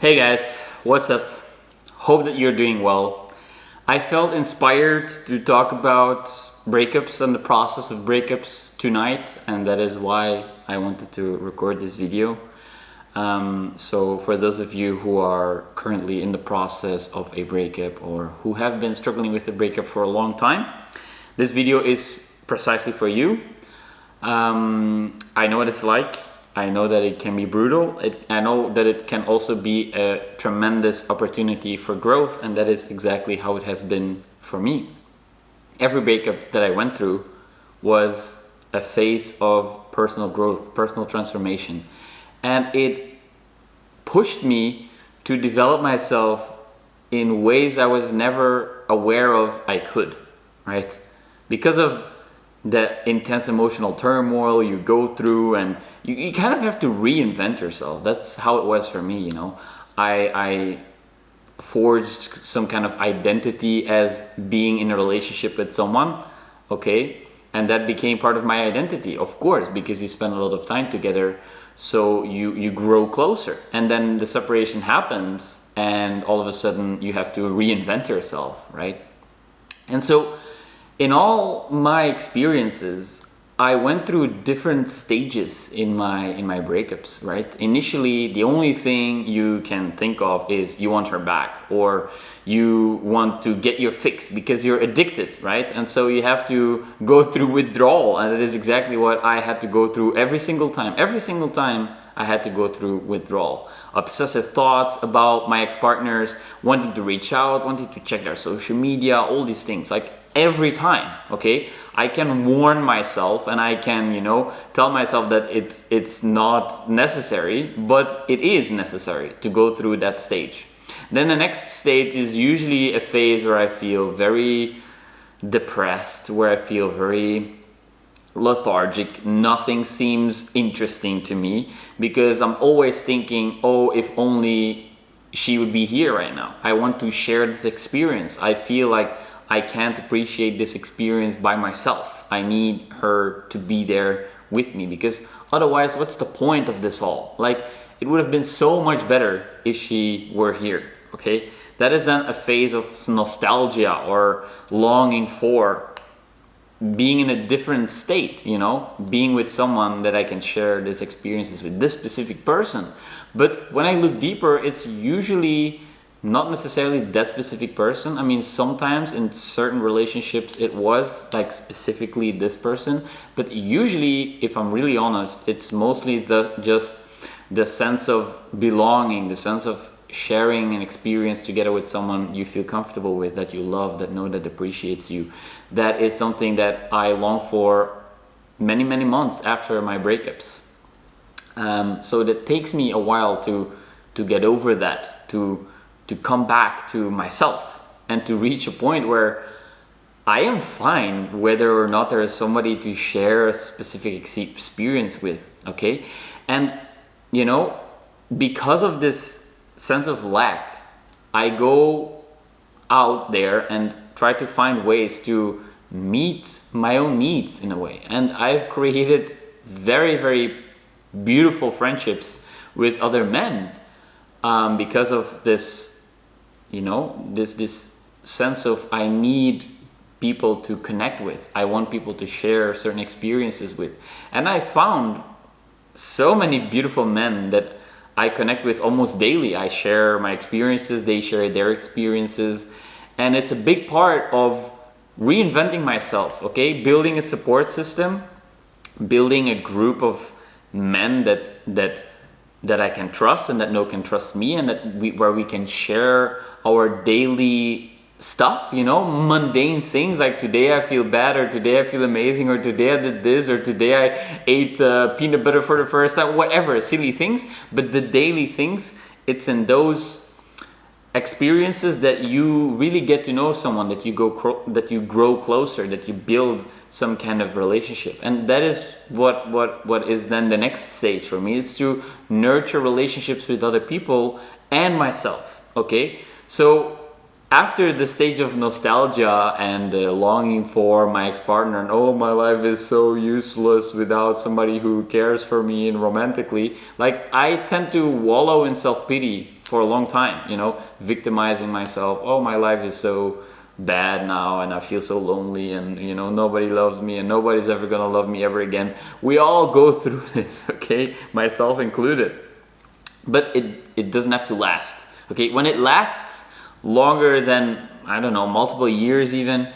Hey guys, what's up? Hope that you're doing well. I felt inspired to talk about breakups and the process of breakups tonight, and that is why I wanted to record this video. So for those of you who are currently in the process of a breakup or who have been struggling with a breakup for a long time, this video is precisely for you. I know what it's like. I know that it can be brutal. I know that it can also be a tremendous opportunity for growth, and that is exactly how it has been for me. Every breakup that I went through was a phase of personal growth, personal transformation, and it pushed me to develop myself in ways I was never aware of I could, right? Because of that intense emotional turmoil you go through, and you kind of have to reinvent yourself. That's how it was for me, you know. I forged some kind of identity as being in a relationship with someone, okay? And that became part of my identity, of course, because you spend a lot of time together, so you grow closer. And then the separation happens, and all of a sudden you have to reinvent yourself, right? And so in all my experiences, I went through different stages in my breakups, right? Initially, the only thing you can think of is you want her back, or you want to get your fix because you're addicted, right? And so you have to go through withdrawal, and it is exactly what I had to go through every single time. Every single time I had to go through withdrawal. Obsessive thoughts about my ex-partners, wanting to reach out, wanting to check their social media, all these things. Like every time, okay? I can warn myself and I can, tell myself that it's not necessary, but it is necessary to go through that stage. Then the next stage is usually a phase where I feel very depressed, where I feel very lethargic. Nothing seems interesting to me because I'm always thinking, oh, if only she would be here right now. I want to share this experience. I feel like I can't appreciate this experience by myself. I need her to be there with me, because otherwise, what's the point of this all? Like, it would have been so much better if she were here, okay? That is then a phase of nostalgia or longing for being in a different state, being with someone that I can share these experiences with, this specific person. But when I look deeper, it's usually not necessarily that specific person. I mean, sometimes in certain relationships it was like specifically this person, but usually, if I'm really honest, it's mostly just the sense of belonging, the sense of sharing an experience together with someone you feel comfortable with, that you love, that that appreciates you. That is something that I long for many months after my breakups. So that takes me a while to get over that, to come back to myself and to reach a point where I am fine whether or not there is somebody to share a specific experience with, okay? And, because of this sense of lack, I go out there and try to find ways to meet my own needs in a way. And I've created very, very beautiful friendships with other men because of this, this sense of I need people to connect with. I want people to share certain experiences with. And I found so many beautiful men that I connect with almost daily. I share my experiences, they share their experiences. And it's a big part of reinventing myself, okay? Building a support system, building a group of men that I can trust and that can trust me, and where we can share our daily stuff, mundane things like today I feel bad, or today I feel amazing, or today I did this, or today I ate peanut butter for the first time, whatever, silly things. But the daily things, it's in those experiences that you really get to know someone, that you grow closer, that you build some kind of relationship. And that is what is then the next stage for me, is to nurture relationships with other people and myself, okay? So after the stage of nostalgia and longing for my ex-partner, and oh, my life is so useless without somebody who cares for me and romantically, like I tend to wallow in self-pity for a long time, you know, victimizing myself. Oh, my life is so bad now and I feel so lonely, and you know, nobody loves me and nobody's ever gonna love me ever again. We all go through this, okay, myself included. But it doesn't have to last, okay? When it lasts longer than, I don't know, multiple years even,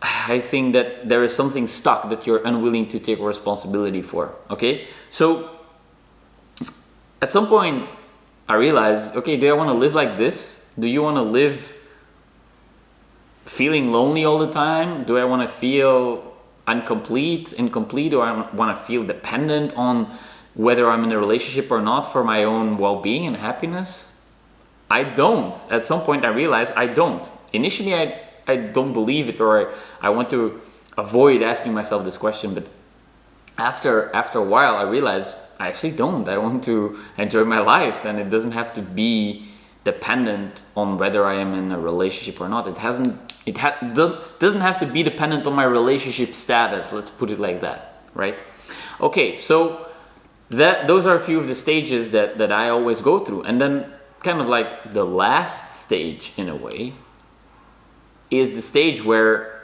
I think that there is something stuck that you're unwilling to take responsibility for, okay? So at some point I realized, okay, do I want to live like this? Do you want to live feeling lonely all the time? Do I want to feel incomplete, or I want to feel dependent on whether I'm in a relationship or not for my own well-being and happiness? I don't. At some point I realized I don't. Initially I don't believe it, or I want to avoid asking myself this question, but after a while I realized I actually don't. I want to enjoy my life, and it doesn't have to be dependent on whether I am in a relationship or not. Doesn't have to be dependent on my relationship status, let's put it like that, right? Okay, so those are a few of the stages that I always go through. And then kind of like the last stage in a way is the stage where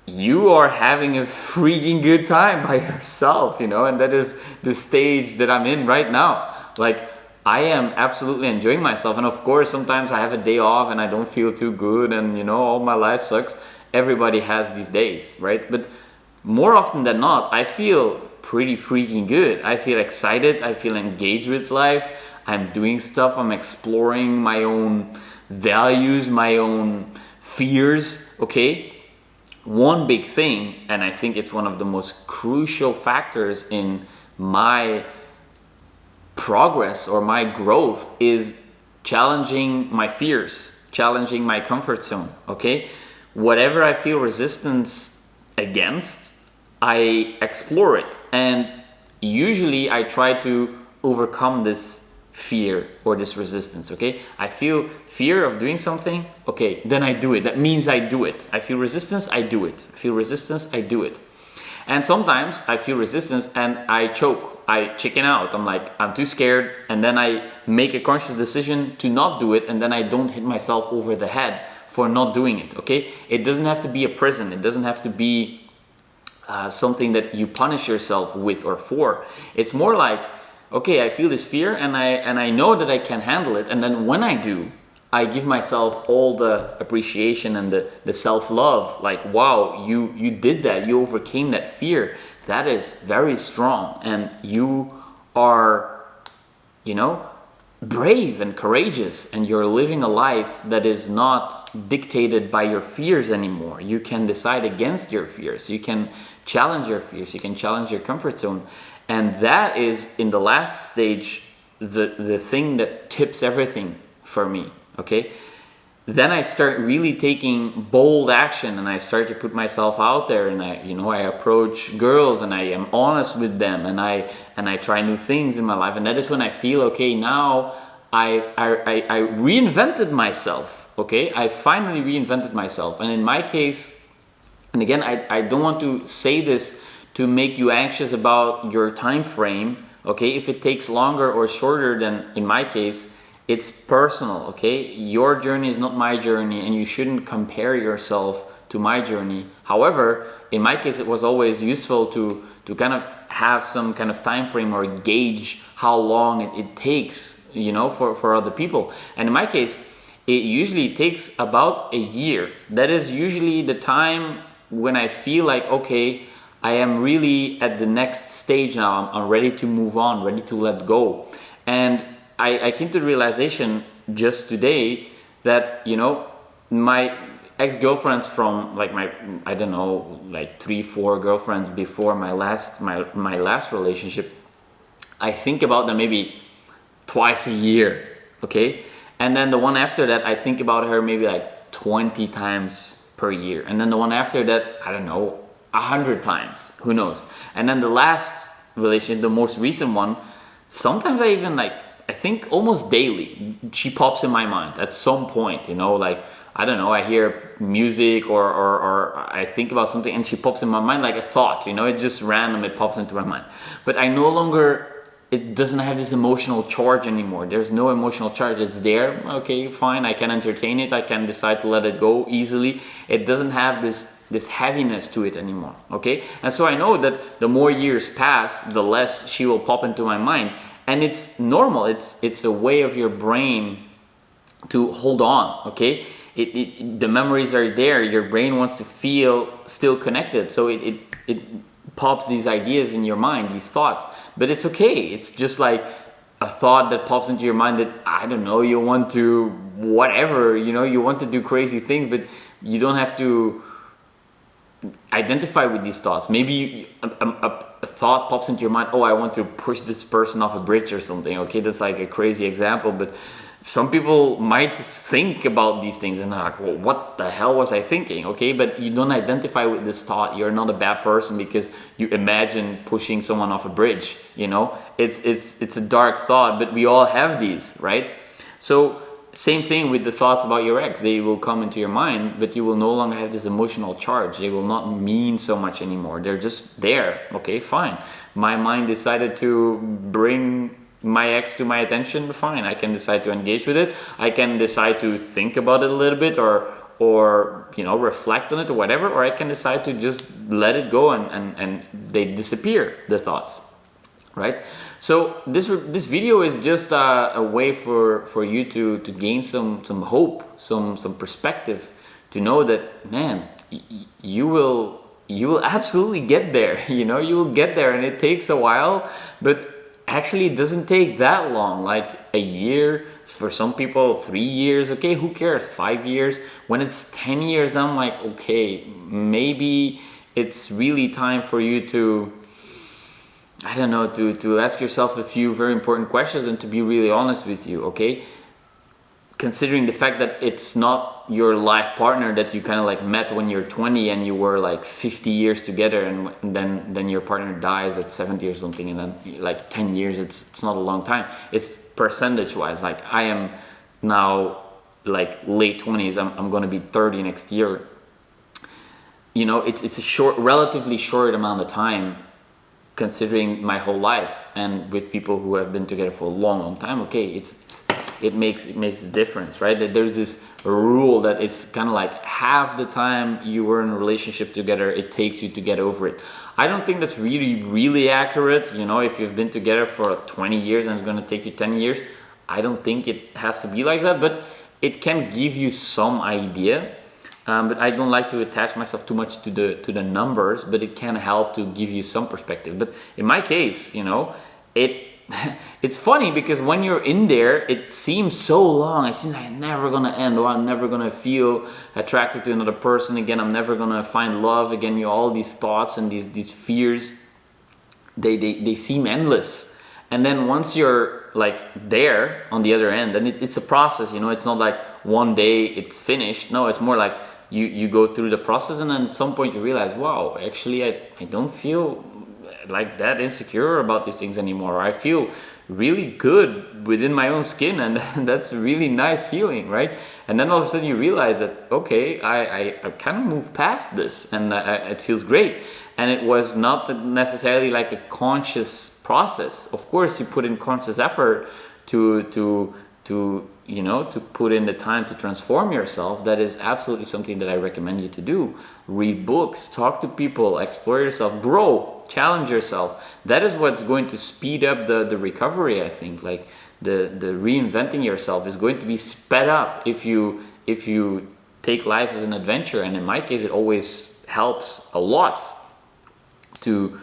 you are having a freaking good time by yourself, you know, and that is the stage that I'm in right now. Like, I am absolutely enjoying myself, and of course sometimes I have a day off and I don't feel too good, and you know, all my life sucks. Everybody has these days, right? But more often than not, I feel pretty freaking good. I feel excited, I feel engaged with life, I'm doing stuff, I'm exploring my own values, my own fears, okay? One big thing, and I think it's one of the most crucial factors in my progress or my growth, is challenging my fears, challenging my comfort zone, okay? Whatever I feel resistance against, I explore it, and usually I try to overcome this fear or this resistance, okay? I feel fear of doing something, okay, then I do it. That means I do it. I feel resistance, I do it. I feel resistance, I do it. And sometimes I feel resistance and I choke, I chicken out. I'm like, I'm too scared, and then I make a conscious decision to not do it, and then I don't hit myself over the head for not doing it, okay? It doesn't have to be a prison. It doesn't have to be something that you punish yourself with or for. It's more like, okay, I feel this fear and I know that I can handle it, and then when I do, I give myself all the appreciation and the self-love, like, wow, you did that, you overcame that fear. That is very strong, and you are, you know, brave and courageous, and you're living a life that is not dictated by your fears anymore. You can decide against your fears, you can challenge your fears, you can challenge your comfort zone. And that is, in the last stage, the thing that tips everything for me, okay? Then I start really taking bold action, and I start to put myself out there, and I approach girls and I am honest with them, and I try new things in my life. And that is when I feel, okay, now I reinvented myself, okay? I finally reinvented myself. And in my case, and again, I don't want to say this to make you anxious about your time frame, okay? If it takes longer or shorter than in my case, it's personal, okay? Your journey is not my journey, and you shouldn't compare yourself to my journey. However, in my case, it was always useful to kind of have some kind of time frame or gauge how long it takes, you know, for other people. And in my case, it usually takes about a year. That is usually the time when I feel like, okay, I am really at the next stage now. I'm ready to move on, ready to let go. And I came to the realization just today that, you know, my ex-girlfriends from like I don't know, like 3-4 girlfriends before my last relationship, I think about them maybe twice a year, okay? And then the one after that, I think about her maybe like 20 times per year. And then the one after that, I don't know, 100 times, who knows? And then the last relationship, the most recent one, sometimes I think almost daily, she pops in my mind at some point, you know, like, I don't know, I hear music or I think about something and she pops in my mind like a thought, you know, it's just random, it pops into my mind. But I no longer it doesn't have this emotional charge anymore. There's no emotional charge. It's there. Okay, fine. I can entertain it. I can decide to let it go easily. It doesn't have this heaviness to it anymore. Okay, and so I know that the more years pass, the less she will pop into my mind, and it's normal. It's a way of your brain to hold on. Okay, the memories are there. Your brain wants to feel still connected, so it pops these ideas in your mind, these thoughts. But it's okay. It's just like a thought that pops into your mind that, I don't know, you want to whatever, you want to do crazy things, but you don't have to identify with these thoughts. Maybe a thought pops into your mind, oh, I want to push this person off a bridge or something. Okay, that's like a crazy example, but some people might think about these things and they're like, well, what the hell was I thinking? Okay, but you don't identify with this thought. You're not a bad person because you imagine pushing someone off a bridge. It's a dark thought, but we all have these, right? So same thing with the thoughts about your ex. They will come into your mind, but you will no longer have this emotional charge. They will not mean so much anymore. They're just there. Okay, fine. My mind decided to bring my ex to my attention, fine. I can decide to engage with it. I can decide to think about it a little bit or reflect on it or whatever, or I can decide to just let it go and they disappear, the thoughts, right? So this video is just a way for you to gain some hope, some perspective, to know that, man, you will absolutely get there. You will get there, and it takes a while, but actually it doesn't take that long, like a year, for some people 3 years. Okay, who cares, 5 years? When it's 10 years, I'm like, okay, maybe it's really time for you to, I don't know, to ask yourself a few very important questions and to be really honest with you. Okay, considering the fact that it's not your life partner that you kind of like met when you're 20 and you were like 50 years together, and then your partner dies at 70 or something, and then like 10 years, it's not a long time. It's percentage wise, like I am now like late 20s, I'm going to be 30 next year. It's a relatively short amount of time considering my whole life, and with people who have been together for a long time. Okay, it makes a difference, right? That there's this rule that it's kind of like half the time you were in a relationship together, it takes you to get over it. I don't think that's really accurate. If you've been together for 20 years and it's going to take you 10 years, I don't think it has to be like that, but it can give you some idea. But I don't like to attach myself too much to the numbers, but it can help to give you some perspective. But in my case, it's funny because when you're in there, it seems so long. It seems like I'm never gonna end, or I'm never gonna feel attracted to another person again. I'm never gonna find love again. All these thoughts and these fears, they seem endless. And then once you're like there on the other end, and it's a process. It's not like one day it's finished. No, it's more like you go through the process, and then at some point you realize, wow, actually I don't feel like that insecure about these things anymore. I feel really good within my own skin, and that's a really nice feeling, right? And then all of a sudden you realize that, okay, I kind of moved past this, and it feels great. And it was not necessarily like a conscious process. Of course, you put in conscious effort to put in the time to transform yourself. That is absolutely something that I recommend you to do. Read books, talk to people, explore yourself, grow, challenge yourself. That is what's going to speed up the recovery, I think. Like the reinventing yourself is going to be sped up if you take life as an adventure. And in my case, it always helps a lot to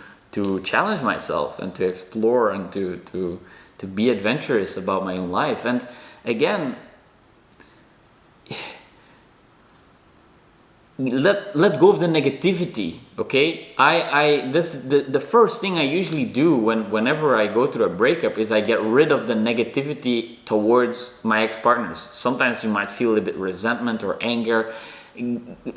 challenge myself and to explore and to be adventurous about my own life. And again, let go of the negativity. Okay, the first thing I usually do whenever I go through a breakup is I get rid of the negativity towards my ex-partners. Sometimes you might feel a bit resentment or anger.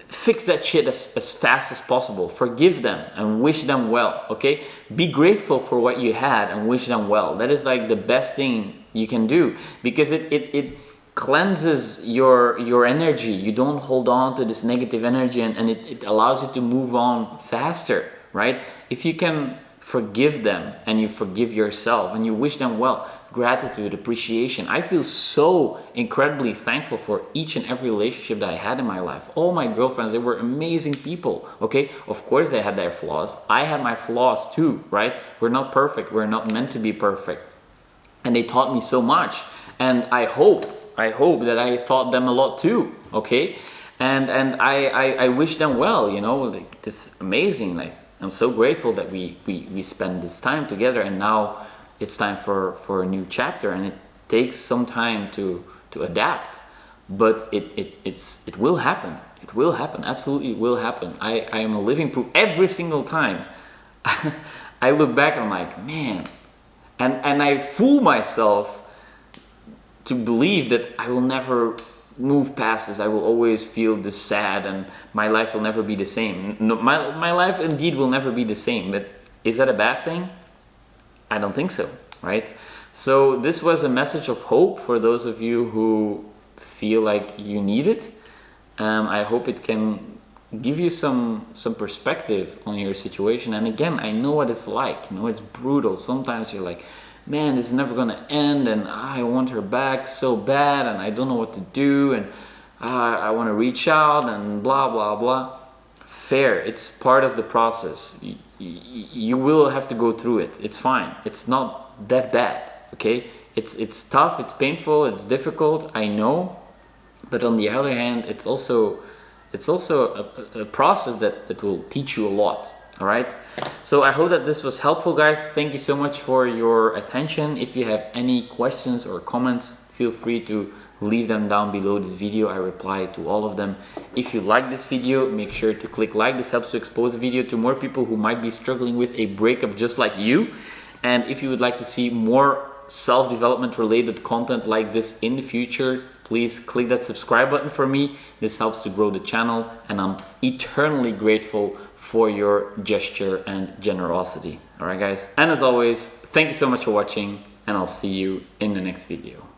Fix that shit as fast as possible. Forgive them and wish them well. Okay, be grateful for what you had and wish them well. That is like the best thing you can do, because it cleanses your energy. You don't hold on to this negative energy, and it allows you to move on faster, right? If you can forgive them and you forgive yourself and you wish them well, gratitude, appreciation. I feel so incredibly thankful for each and every relationship that I had in my life. All my girlfriends, they were amazing people, okay? Of course they had their flaws. I had my flaws too, right? We're not perfect. We're not meant to be perfect. And they taught me so much. And I hope that I taught them a lot too, okay? And I wish them well, you know, like, this is amazing. Like, I'm so grateful that we spend this time together, and now it's time for a new chapter, and it takes some time to adapt, but it will happen. It will happen. Absolutely, it will happen. I am a living proof. Every single time I look back and I'm like, man, and I fool myself to believe that I will never move past this. I will always feel this sad and my life will never be the same. No, my life indeed will never be the same, but is that a bad thing? I don't think so, right? So this was a message of hope for those of you who feel like you need it. I hope it can give you some perspective on your situation. And again, I know what it's like, you know, it's brutal. Sometimes you're like, man, this is never gonna end, and I want her back so bad, and I don't know what to do, and I want to reach out, and blah blah blah. Fair, it's part of the process. You will have to go through it. It's fine. It's not that bad, okay? It's tough, it's painful, it's difficult, I know, but on the other hand, it's also a process that will teach you a lot. All right, so I hope that this was helpful, guys. Thank you so much for your attention. If you have any questions or comments, feel free to leave them down below this video. I reply to all of them. If you like this video, make sure to click like. This helps to expose the video to more people who might be struggling with a breakup just like you. And if you would like to see more self-development related content like this in the future, please click that subscribe button for me. This helps to grow the channel, and I'm eternally grateful for your gesture and generosity. All right, guys. And as always, thank you so much for watching, and I'll see you in the next video.